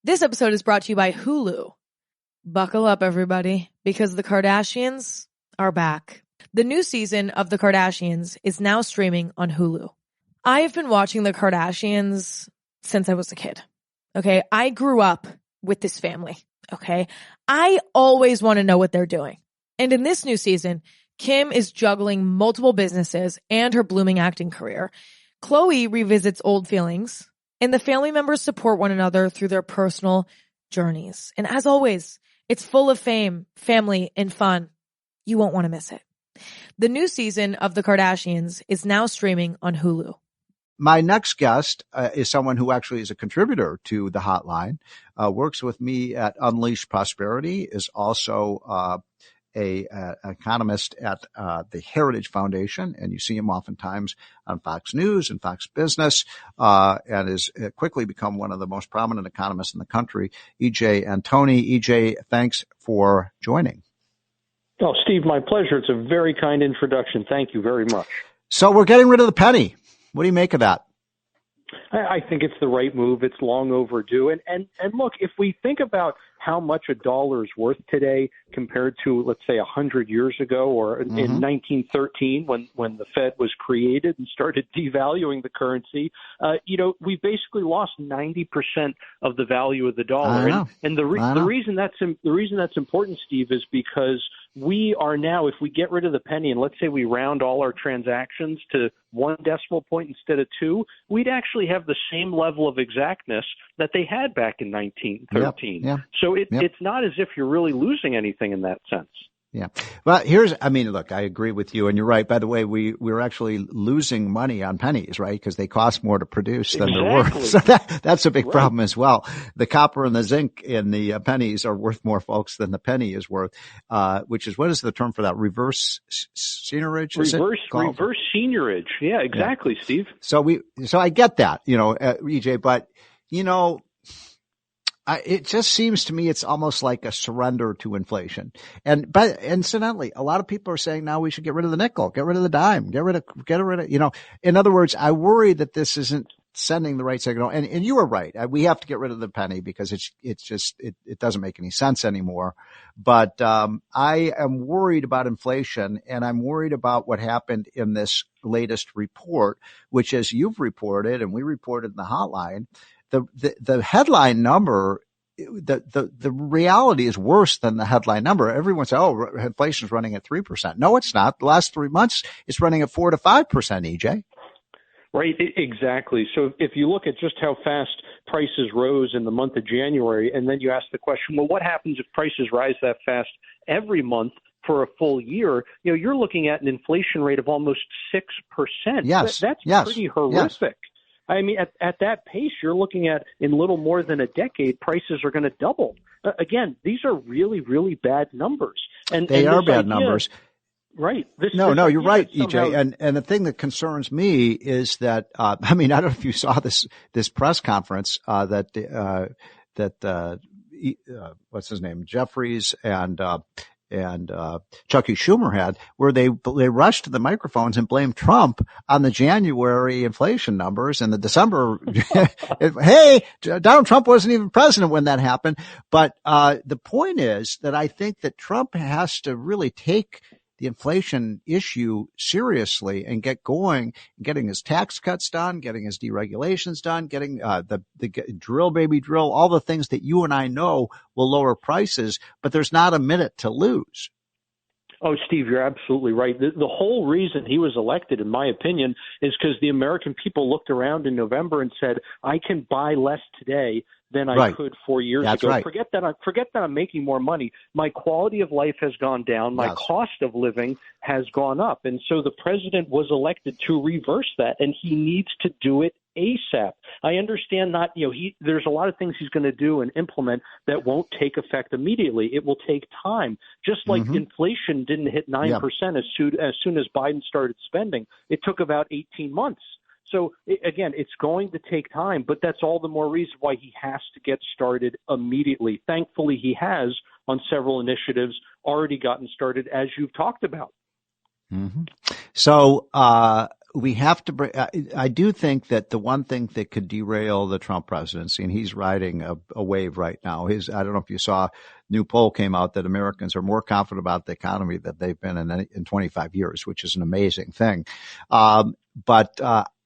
This episode is brought to you by Hulu. Buckle up, everybody, because the Kardashians are back. The new season of The Kardashians is now streaming on Hulu. I have been watching The Kardashians since I was a kid. Okay, I grew up with this family. Okay, I always want to know what they're doing. And in this new season, Kim is juggling multiple businesses and her blooming acting career. Khloe revisits old feelings, and the family members support one another through their personal journeys. And as always, it's full of fame, family, and fun. You won't want to miss it. The new season of The Kardashians is now streaming on Hulu. My next guest is someone who actually is a contributor to the hotline, works with me at Unleash Prosperity, is also a economist at the Heritage Foundation, and you see him oftentimes on Fox News and Fox Business, and has quickly become one of the most prominent economists in the country, EJ Antoni. EJ, thanks for joining. Oh, Steve, my pleasure. It's a very kind introduction. Thank you very much. So we're getting rid of the penny. What do you make of that? I think it's the right move. It's long overdue. And look, if we think about how much a dollar is worth today compared to, let's say, 100 years ago or in 1913 when the Fed was created and started devaluing the currency, we basically lost 90% of the value of the dollar. And the reason that's important, Steve, is because we are now, if we get rid of the penny and let's say we round all our transactions to 1 decimal point instead of 2, we'd actually have the same level of exactness that they had back in 1913. Yep. So it's not as if you're really losing anything in that sense. Yeah. Well, look, I agree with you, and you're right. By the way, we're actually losing money on pennies, right? Because they cost more to produce than they're worth. So that's a big problem as well. The copper and the zinc in the pennies are worth more, folks, than the penny is worth, which is, what is the term for that? Reverse seigniorage? Reverse seigniorage. Yeah, exactly, yeah. Steve. So I get that, EJ, but, it just seems to me it's almost like a surrender to inflation. But incidentally, a lot of people are saying now we should get rid of the nickel, get rid of the dime, get rid of, in other words, I worry that this isn't sending the right signal. And you are right. We have to get rid of the penny because it doesn't make any sense anymore. But, I am worried about inflation, and I'm worried about what happened in this latest report, which, as you've reported and we reported in the hotline, the headline number, the reality is worse than the headline number. Everyone says, inflation is running at 3%. No, it's not. The last 3 months, it's running at 4 to 5%, EJ. Right, exactly. So if you look at just how fast prices rose in the month of January, and then you ask the question, well, what happens if prices rise that fast every month for a full year? You're looking at an inflation rate of almost 6%. Yes. That's pretty horrific. Yes. I mean, at that pace, you're looking at, in little more than a decade, prices are going to double. Again, these are really, really bad numbers. They are bad numbers. Right. You're right, EJ. And the thing that concerns me is that, I don't know if you saw this press conference, that what's his name? Jeffries and Chucky Schumer had, where they rushed to the microphones and blamed Trump on the January inflation numbers and the December. Hey, Donald Trump wasn't even president when that happened. But the point is that I think that Trump has to really take the inflation issue seriously and get going, getting his tax cuts done, getting his deregulations done, getting the drill, baby drill, all the things that you and I know will lower prices, but there's not a minute to lose. Oh, Steve, you're absolutely right. The whole reason he was elected, in my opinion, is because the American people looked around in November and said, I can buy less today than I could 4 years ago. Right. Forget that I'm making more money. My quality of life has gone down. My cost of living has gone up. And so the president was elected to reverse that, and he needs to do it ASAP. I understand that, there's a lot of things he's going to do and implement that won't take effect immediately. It will take time. Just like inflation didn't hit 9% as soon as Biden started spending. It took about 18 months. So, again, it's going to take time, but that's all the more reason why he has to get started immediately. Thankfully, he has, on several initiatives, already gotten started, as you've talked about. So we have to bring, I do think that the one thing that could derail the Trump presidency, and he's riding a wave right now, I don't know if you saw, new poll came out that Americans are more confident about the economy than they've been in 25 years, which is an amazing thing. But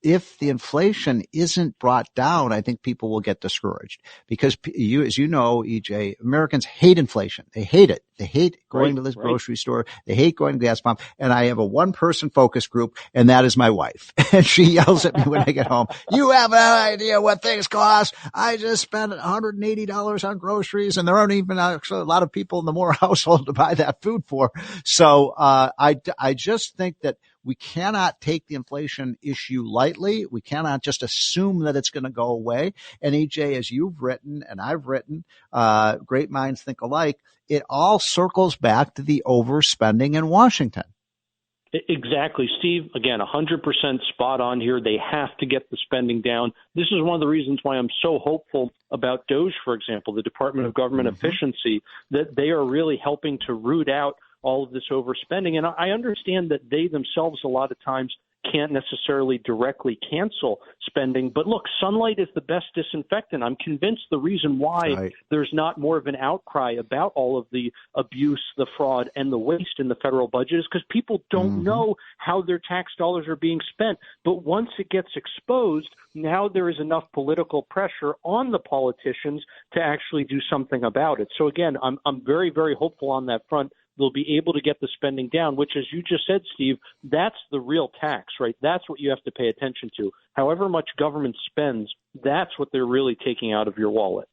if the inflation isn't brought down, I think people will get discouraged because as you know, EJ, Americans hate inflation. They hate it. They hate going to the grocery store. They hate going to the gas pump. And I have a one-person focus group, and that is my wife. And she yells at me when I get home, "You have no idea what things cost. I just spent $180 on groceries, and there aren't even actually a lot of people in the Moore household to buy that food for." So I just think that we cannot take the inflation issue lightly. We cannot just assume that it's going to go away. And EJ, as you've written and I've written, great minds think alike, it all circles back to the overspending in Washington. Exactly, Steve. Again, 100% spot on here. They have to get the spending down. This is one of the reasons why I'm so hopeful about DOGE, for example, the Department of Government Efficiency, that they are really helping to root out all of this overspending. And I understand that they themselves a lot of times can't necessarily directly cancel spending. But look, sunlight is the best disinfectant. I'm convinced the reason why there's not more of an outcry about all of the abuse, the fraud, and the waste in the federal budget is because people don't know how their tax dollars are being spent. But once it gets exposed, now there is enough political pressure on the politicians to actually do something about it. So again, I'm very, very hopeful on that front. They'll be able to get the spending down, which, as you just said, Steve, that's the real tax, right? That's what you have to pay attention to. However much government spends, that's what they're really taking out of your wallet.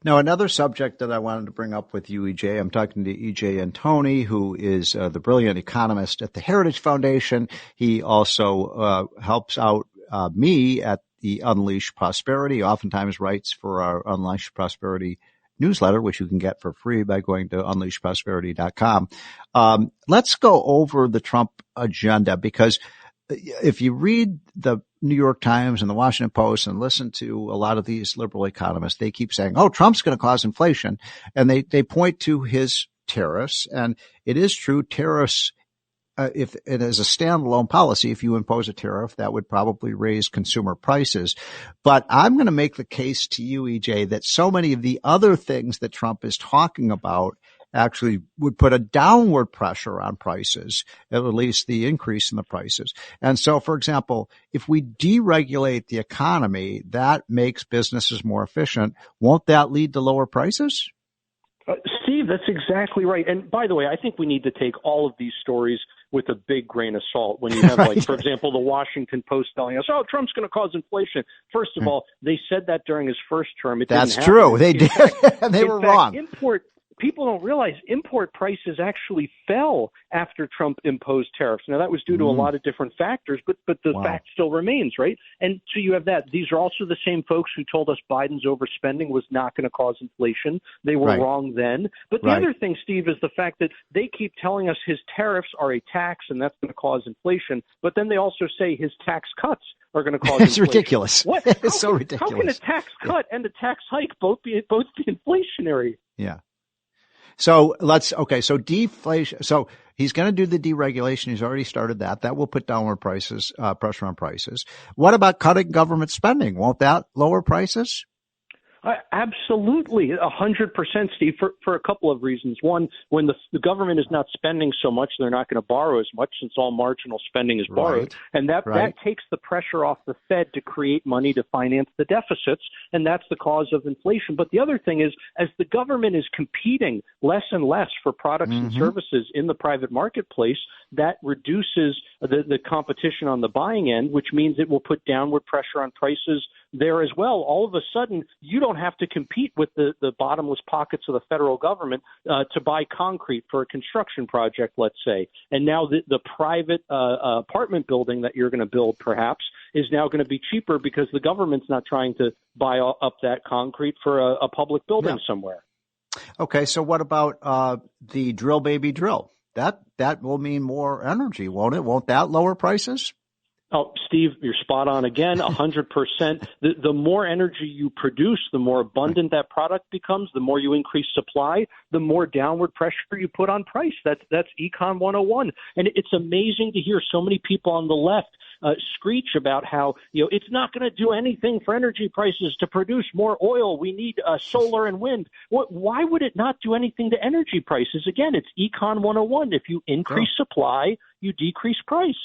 Now, another subject that I wanted to bring up with you, EJ, I'm talking to EJ Antoni, who is the brilliant economist at the Heritage Foundation. He also helps out me at the Unleash Prosperity, oftentimes writes for our Unleash Prosperity newsletter, which you can get for free by going to unleashprosperity.com. Let's go over the Trump agenda, because if you read the New York Times and the Washington Post and listen to a lot of these liberal economists, they keep saying, oh, Trump's going to cause inflation. And they point to his tariffs. And it is true, tariffs, if it is a standalone policy, if you impose a tariff, that would probably raise consumer prices. But I'm going to make the case to you, EJ, that so many of the other things that Trump is talking about actually would put a downward pressure on prices, at least the increase in the prices. And so, for example, if we deregulate the economy, that makes businesses more efficient. Won't that lead to lower prices? Steve, that's exactly right. And by the way, I think we need to take all of these stories with a big grain of salt. When you have, like, for example, the Washington Post telling us, oh, Trump's going to cause inflation. First of all, they said that during his first term. That's true. They did. They were wrong. People don't realize import prices actually fell after Trump imposed tariffs. Now, that was due to a lot of different factors, but the fact still remains, right? And so you have that. These are also the same folks who told us Biden's overspending was not going to cause inflation. They were wrong then. But the other thing, Steve, is the fact that they keep telling us his tariffs are a tax and that's going to cause inflation. But then they also say his tax cuts are going to cause it's inflation. Ridiculous. What? It's so ridiculous. How can a tax cut and a tax hike both be inflationary? Yeah. So so deflation. So he's going to do the deregulation. He's already started that. That will put downward prices, pressure on prices. What about cutting government spending? Won't that lower prices? Absolutely, 100%, Steve, for a couple of reasons. One, when the government is not spending so much, they're not going to borrow as much since all marginal spending is borrowed. And that takes the pressure off the Fed to create money to finance the deficits, and that's the cause of inflation. But the other thing is, as the government is competing less and less for products and services in the private marketplace, that reduces the competition on the buying end, which means it will put downward pressure on prices there as well. All of a sudden, you don't have to compete with the bottomless pockets of the federal government to buy concrete for a construction project, let's say. And now the private apartment building that you're going to build, perhaps, is now going to be cheaper because the government's not trying to buy up that concrete for a public building somewhere. Okay, so what about the drill, baby, drill? That will mean more energy, won't it? Won't that lower prices? Oh, Steve, you're spot on again, 100%. The more energy you produce, the more abundant that product becomes, the more you increase supply, the more downward pressure you put on price. That's Econ 101. And it's amazing to hear so many people on the left screech about how, it's not going to do anything for energy prices to produce more oil. We need solar and wind. Why would it not do anything to energy prices? Again, it's Econ 101. If you increase supply, you decrease price.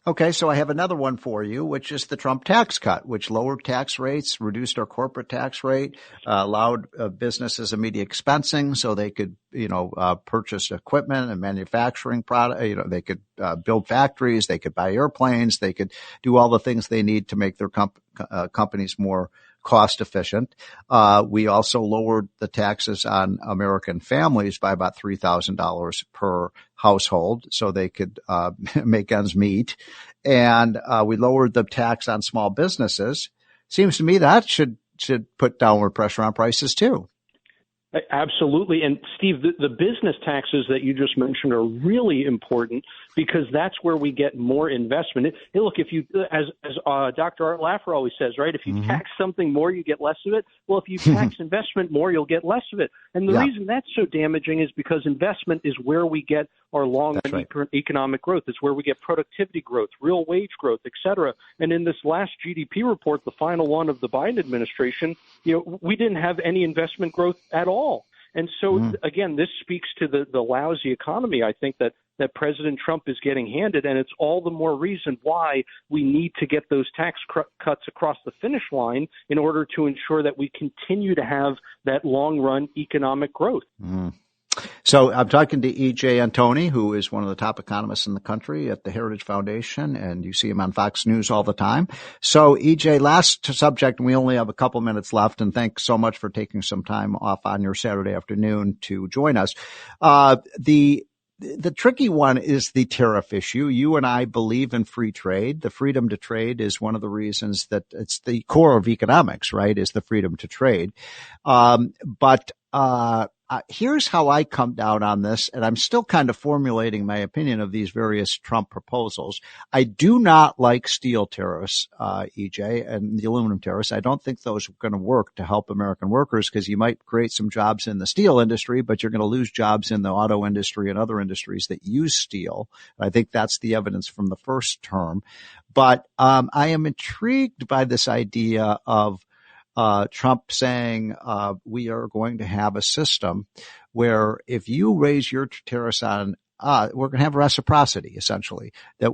Okay, so I have another one for you, which is the Trump tax cut, which lowered tax rates, reduced our corporate tax rate, allowed businesses immediate expensing so they could, purchase equipment and manufacturing product. They could build factories, they could buy airplanes, they could do all the things they need to make their companies more cost efficient. We also lowered the taxes on American families by about $3,000 per household so they could make ends meet. And we lowered the tax on small businesses. Seems to me that should put downward pressure on prices too. Absolutely. And Steve, the business taxes that you just mentioned are really important because that's where we get more investment. Look, if you, as Dr. Art Laffer always says, right, if you tax something more, you get less of it. Well, if you tax investment more, you'll get less of it. And the reason that's so damaging is because investment is where we get our long-run economic growth. It's where we get productivity growth, real wage growth, et cetera. And in this last GDP report, the final one of the Biden administration, we didn't have any investment growth at all. And so, again, this speaks to the lousy economy, I think, that President Trump is getting handed. And it's all the more reason why we need to get those tax cuts across the finish line in order to ensure that we continue to have that long-run economic growth. So I'm talking to EJ Antoni, who is one of the top economists in the country at the Heritage Foundation, and you see him on Fox News all the time. So EJ, last subject, and we only have a couple minutes left, and thanks so much for taking some time off on your Saturday afternoon to join us. The tricky one is the tariff issue. You and I believe in free trade. The freedom to trade is one of the reasons that it's the core of economics, right, is the freedom to trade. Here's how I come down on this, and I'm still kind of formulating my opinion of these various Trump proposals. I do not like steel tariffs, EJ, and the aluminum tariffs. I don't think those are going to work to help American workers because you might create some jobs in the steel industry, but you're going to lose jobs in the auto industry and other industries that use steel. I think that's the evidence from the first term. But I am intrigued by this idea of Trump saying we are going to have a system where if you raise your tariffs on we're going to have reciprocity, essentially. That,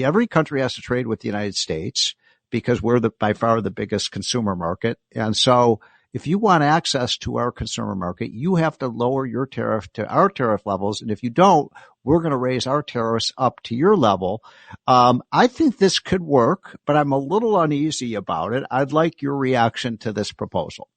every country has to trade with the United States because we're by far the biggest consumer market. And so if you want access to our consumer market, you have to lower your tariff to our tariff levels. And if you don't, we're going to raise our tariffs up to your level. I think this could work, but I'm a little uneasy about it. I'd like your reaction to this proposal.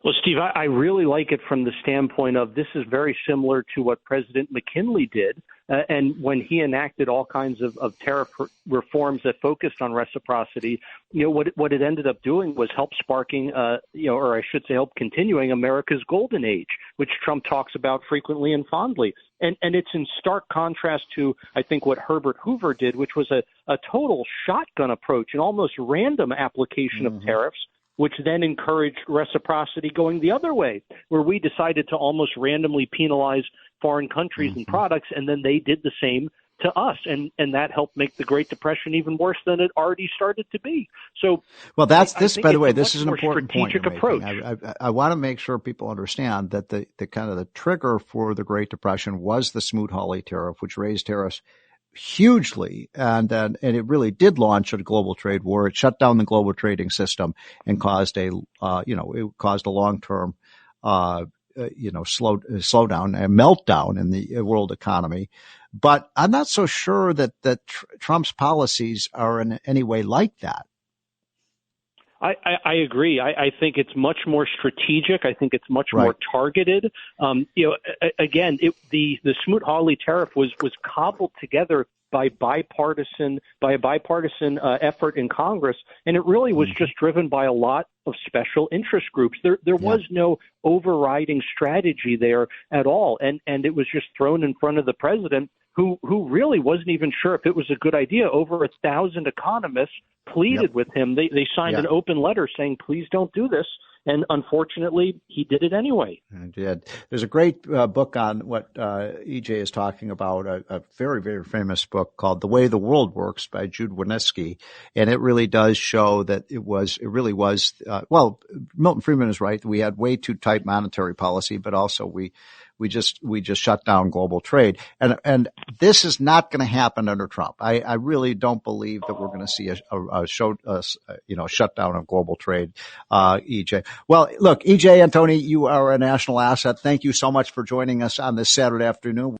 Well, Steve, I really like it from the standpoint of this is very similar to what President McKinley did. And when he enacted all kinds of tariff reforms that focused on reciprocity, what it ended up doing was help sparking, or I should say help continuing America's golden age, which Trump talks about frequently and fondly. And it's in stark contrast to, I think, what Herbert Hoover did, which was a total shotgun approach, an almost random application of tariffs, which then encouraged reciprocity going the other way, where we decided to almost randomly penalize foreign countries and products, and then they did the same to us, and that helped make the Great Depression even worse than it already started to be. So, well, by the way, this is an important point. Approach. I want to make sure people understand that the kind of the trigger for the Great Depression was the Smoot-Hawley tariff, which raised tariffs hugely, and it really did launch a global trade war. It shut down the global trading system and caused a long-term slowdown and meltdown in the world economy. But I'm not so sure that Trump's policies are in any way like that. I agree. I think it's much more strategic. I think it's much more targeted. Again, the Smoot-Hawley tariff was cobbled together by a bipartisan effort in Congress, and it really was just driven by a lot of special interest groups. There was no overriding strategy there at all, and it was just thrown in front of the president, who really wasn't even sure if it was a good idea. Over 1,000 economists pleaded with him. They signed an open letter saying, please don't do this. And unfortunately, he did it anyway. I did. There's a great book on what EJ is talking about, a very, very famous book called The Way the World Works by Jude Wanniski. And it really does show that it really was, Milton Friedman is right. We had way too tight monetary policy, but also we just shut down global trade. And this is not going to happen under Trump. I really don't believe that we're going to see a shutdown of global trade, EJ. Well, look, EJ Antoni, you are a national asset. Thank you so much for joining us on this Saturday afternoon.